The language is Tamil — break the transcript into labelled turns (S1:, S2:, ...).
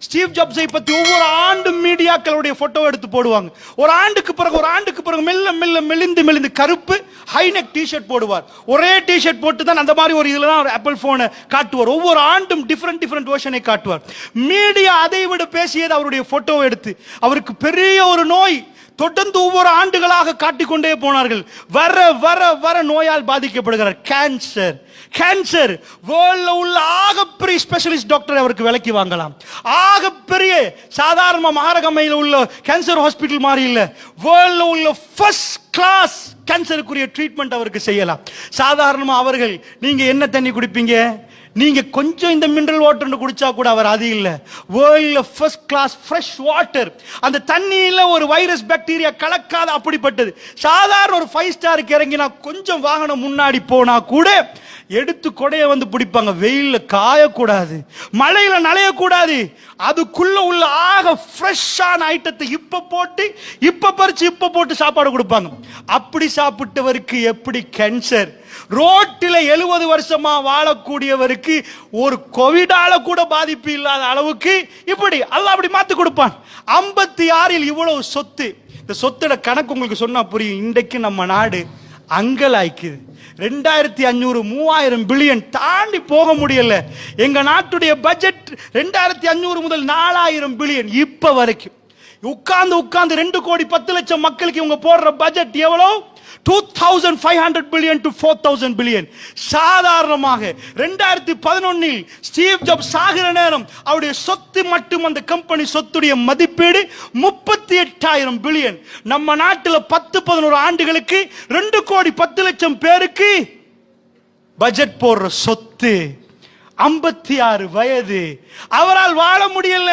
S1: ஸ்டீவ் ஜாப்ஸை பத்தி ஒவ்வொரு ஆண்டும் மீடியாக்களுடைய போட்டோ எடுத்து போடுவாங்க. ஒரு ஆண்டுக்கு பிறகு மெல்ல மெல்ல மெலிந்து கருப்பு ஹைநெக் டிஷர்ட் போடுவார். ஒரே டிஷர்ட் போட்டு தான் அந்த மாதிரி ஒரு இதுல தான் ஒரு ஆப்பிள் போனை காட்டுவார். ஒவ்வொரு ஆண்டும் டிஃபரெண்ட் வெர்ஷனை காட்டுவார். மீடியா அதை விட பேசியது அவருடைய போட்டோ எடுத்து. அவருக்கு பெரிய ஒரு நோய் தொடர்ந்து ஒவ்வொரு ஆண்டுகளாக காட்டிக்கொண்டே போனார்கள். வர வர வர நோயால் பாதிக்கப்படுகிறார். கேன்சர் வேர்ல்ட்ல உள்ள ஆகப்பெரிய ஸ்பெஷலிஸ்ட் டாக்டர் அவருக்கு விலைக்கு வாங்கலாம். ஆகப்பெரிய சாதாரண மகாரகமையில் உள்ள கேன்சர் ஹாஸ்பிட்டல் மாதிரி இல்ல, வேர்ல்ட்ல உள்ள ஃபர்ஸ்ட் கிளாஸ் கேன்சருக்குரிய ட்ரீட்மெண்ட் அவருக்கு செய்யலாம். சாதாரணமா அவர்கள் நீங்க என்ன தண்ணி குடிப்பீங்க, நீங்க கொஞ்சம் இந்த மினரல் வாட்டர் குடிச்சா கூட அவர் அது இல்ல, வேர்ல்ட்ல ஃபர்ஸ்ட் கிளாஸ் ஃப்ரெஷ் வாட்டர். அந்த தண்ணியில ஒரு வைரஸ் பாக்டீரியா கலக்காத அப்படிப்பட்டது. சாதாரண ஒரு 5 ஸ்டாருக்கு இறங்கினா கொஞ்சம் வாகனம் முன்னாடி போனா கூட எடுத்து கொடைய வந்து பிடிப்பாங்க. வெயில்ல காயக்கூடாது, மழையில நனையக்கூடாது. அதுக்குள்ள உள்ள ஆக ஃப்ரெஷ்ஷான ஐட்டத்தை இப்ப பறிச்சு இப்ப போட்டு சாப்பாடு கொடுப்பாங்க. அப்படி சாப்பிட்டவருக்கு எப்படி கேன்சர்? ரோட்டில் 70 வருஷமா வாழக்கூடியவருக்கு ஒரு கோவிடால கூட பாதிப்பு இல்லாத அளவுக்கு இப்படி அல்லாஹ் அப்படி மாத்தி கொடுப்பான். 56 இவ்வளவு சொத்து. இந்த சொத்தோட கணக்கு உங்களுக்கு சொன்னா புரியும். இன்றைக்கு நம்ம நாடு அங்கலாய்க்குது. 2500 3000 பில்லியன் தாண்டி போக முடியல. எங்க நாட்டுடைய பட்ஜெட் 2500 முதல் 4000 பில்லியன் இப்ப வரைக்கும். உட்கார்ந்து 2 கோடி 10 லட்சம் மக்களுக்கு இவங்க போடுற பட்ஜெட் எவ்வளவு? 2500 பில்லியன் to 4000 பில்லியன். சாதாரணமாக 2011 ஸ்டீவ் ஜாப்ஸ் சாகிற நேரம் அவருடைய சொத்து மட்டும் அந்த கம்பெனி சொத்துடைய மதிப்பீடு 38,000 பில்லியன். நம்ம நாட்டில் 10-11 ஆண்டுகளுக்கு 2 கோடி 10 லட்சம் பேருக்கு பட்ஜெட் போடுற சொத்து. 56 வயது, அவரால் வாழ முடியல.